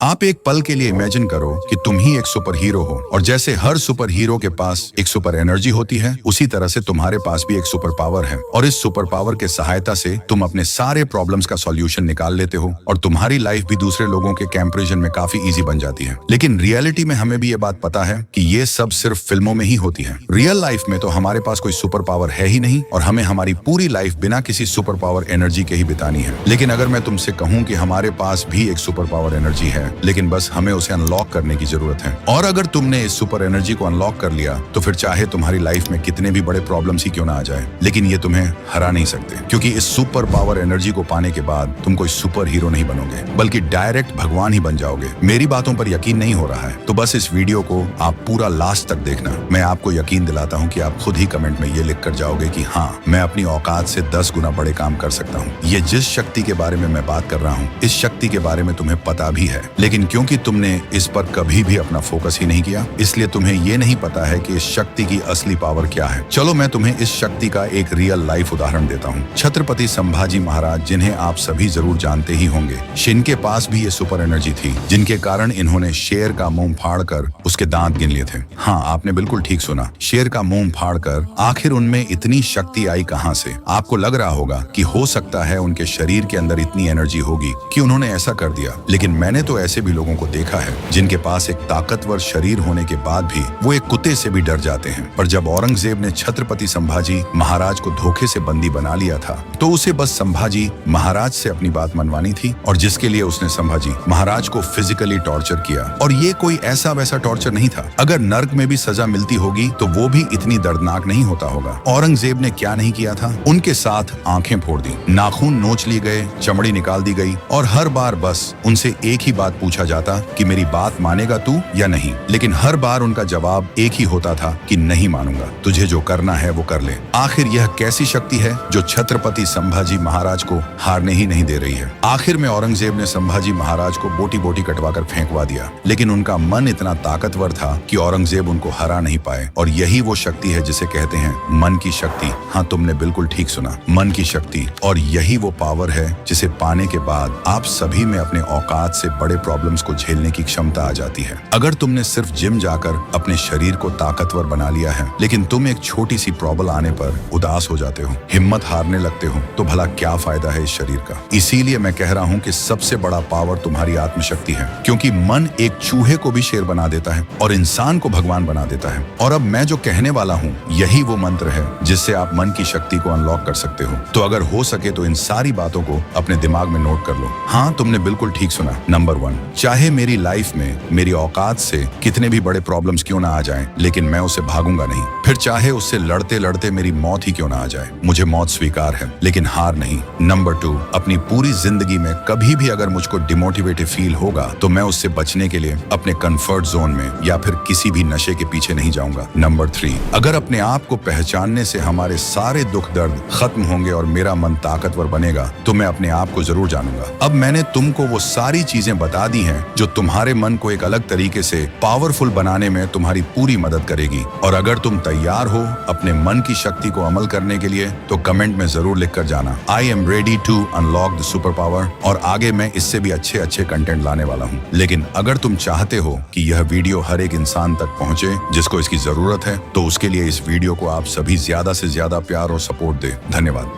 आप एक पल के लिए इमेजिन करो कि तुम ही एक सुपर हीरो हो और जैसे हर सुपर हीरो के पास एक सुपर एनर्जी होती है, उसी तरह से तुम्हारे पास भी एक सुपर पावर है और इस सुपर पावर के सहायता से तुम अपने सारे प्रॉब्लम्स का सॉल्यूशन निकाल लेते हो और तुम्हारी लाइफ भी दूसरे लोगों के कंपैरिजन में काफी इजी बन जाती है। लेकिन रियलिटी में हमें भी ये बात पता है कि ये सब सिर्फ फिल्मों में ही होती है। रियल लाइफ में तो हमारे पास कोई सुपर पावर है ही नहीं और हमें हमारी पूरी लाइफ बिना किसी सुपर पावर एनर्जी के ही बितानी है। लेकिन अगर मैं तुमसे कहूँ कि हमारे पास भी एक सुपर पावर एनर्जी है, लेकिन बस हमें उसे अनलॉक करने की जरूरत है। और अगर तुमने इस सुपर एनर्जी को अनलॉक कर लिया तो फिर चाहे तुम्हारी लाइफ में कितने भी बड़े प्रॉब्लम्स ही क्यों ना आ जाए, लेकिन ये तुम्हें हरा नहीं सकते, क्योंकि इस सुपर पावर एनर्जी को पाने के बाद तुम कोई सुपर हीरो नहीं बनोगे, बल्कि डायरेक्ट भगवान ही बन जाओगे। मेरी बातों पर यकीन नहीं हो रहा है तो बस इस वीडियो को आप पूरा लास्ट तक देखना। मैं आपको यकीन दिलाता हूँ कि आप खुद ही कमेंट में ये लिख कर जाओगे कि हाँ, मैं अपनी औकात से 10 गुना बड़े काम कर सकता हूँ। ये जिस शक्ति के बारे में मैं बात कर रहा हूँ, इस शक्ति के बारे में तुम्हें पता भी है, लेकिन क्योंकि तुमने इस पर कभी भी अपना फोकस ही नहीं किया, इसलिए तुम्हें ये नहीं पता है कि इस शक्ति की असली पावर क्या है। चलो मैं तुम्हें इस शक्ति का एक रियल लाइफ उदाहरण देता हूँ। छत्रपति संभाजी महाराज, जिन्हें आप सभी जरूर जानते ही होंगे, इनके पास भी ये सुपर एनर्जी थी, जिनके कारण इन्होंने शेर का मुंह फाड़कर उसके दांत गिन लिए थे। हाँ, आपने बिल्कुल ठीक सुना, शेर का मुंह फाड़कर। आखिर उनमें इतनी शक्ति आई कहाँ से? आपको लग रहा होगा कि हो सकता है उनके शरीर के अंदर इतनी एनर्जी होगी कि उन्होंने ऐसा कर दिया, लेकिन मैंने तो ऐसे भी लोगों को देखा है जिनके पास एक ताकतवर शरीर होने के बाद भी वो एक कुत्ते से भी डर जाते हैं। पर जब औरंगजेब ने छत्रपति संभाजी महाराज को धोखे से बंदी बना लिया था, तो उसे बस संभाजी महाराज से अपनी बात मनवानी थी, और जिसके लिए उसने संभाजी महाराज को फिजिकली टॉर्चर किया। और ये कोई ऐसा वैसा टॉर्चर नहीं था। अगर नर्क में भी सजा मिलती होगी तो वो भी इतनी दर्दनाक नहीं होता होगा। औरंगजेब ने क्या नहीं किया था? उनके साथ आंखें फोड़ दी, नाखून नोच लिए गए, चमड़ी निकाल दी गई, और हर बार बस उनसे एक ही बात पूछा जाता कि मेरी बात मानेगा तू या नहीं। लेकिन हर बार उनका जवाब एक ही होता था कि नहीं मानूंगा, तुझे जो करना है वो कर ले। आखिर यह कैसी शक्ति है जो छत्रपति संभाजी महाराज को हारने ही नहीं दे रही है? आखिर में औरंगजेब ने संभाजी महाराज को बोटी बोटी कटवाकर फेंकवा दिया, लेकिन उनका मन इतना ताकतवर था कि औरंगजेब उनको हरा नहीं पाए। और यही वो शक्ति है जिसे कहते हैं मन की शक्ति। हाँ, तुमने बिल्कुल ठीक सुना, मन की शक्ति। और यही वो पावर है जिसे पाने के बाद आप सभी में अपने औकात से बड़े प्रॉब्लम्स को झेलने की क्षमता आ जाती है। अगर तुमने सिर्फ जिम जाकर अपने शरीर को ताकतवर बना लिया है, लेकिन तुम एक छोटी सी प्रॉब्लम आने पर उदास हो जाते हो, हिम्मत हारने लगते हो, तो भला क्या फायदा है इस शरीर का? इसीलिए मैं कह रहा हूँ कि सबसे बड़ा पावर तुम्हारी आत्मशक्ति है, क्योंकि मन एक चूहे को भी शेर बना देता है और इंसान को भगवान बना देता है। और अब मैं जो कहने वाला हूँ, यही वो मंत्र है जिससे आप मन की शक्ति को अनलॉक कर सकते हो। तो अगर हो सके तो इन सारी बातों को अपने दिमाग में नोट कर लो। हाँ, तुमने बिल्कुल ठीक सुना। नंबर 1, चाहे मेरी लाइफ में मेरी औकात से कितने भी बड़े प्रॉब्लम्स क्यों ना आ जाएं, लेकिन मैं उसे भागूंगा नहीं। फिर चाहे उससे लड़ते लड़ते मेरी मौत ही क्यों ना आ जाए, मुझे मौत स्वीकार है, लेकिन हार नहीं। नंबर 2, अपनी पूरी जिंदगी में कभी भी अगर मुझको डिमोटिवेटेड फील होगा तो मैं उससे बचने के लिए अपने कंफर्ट जोन में या फिर किसी भी नशे के पीछे नहीं जाऊंगा। नंबर 3, अगर अपने आप को पहचानने से हमारे सारे दुख दर्द खत्म होंगे और मेरा मन ताकतवर बनेगा, तो मैं अपने आप को जरूर जानूंगा। अब मैंने तुमको वो सारी चीजें बता दी हैं जो तुम्हारे मन को एक अलग तरीके से पावरफुल बनाने में तुम्हारी पूरी मदद करेगी। और अगर तुम तैयार हो अपने मन की शक्ति को अमल करने के लिए, तो कमेंट में जरूर लिख कर जाना, I am ready to unlock the super power. और आगे मैं इससे भी अच्छे अच्छे कंटेंट लाने वाला हूँ। लेकिन अगर तुम चाहते हो कि यह वीडियो हर एक इंसान तक पहुँचे जिसको इसकी जरूरत है, तो उसके लिए इस वीडियो को आप सभी ज्यादा से ज्यादा प्यार और सपोर्ट दे। धन्यवाद।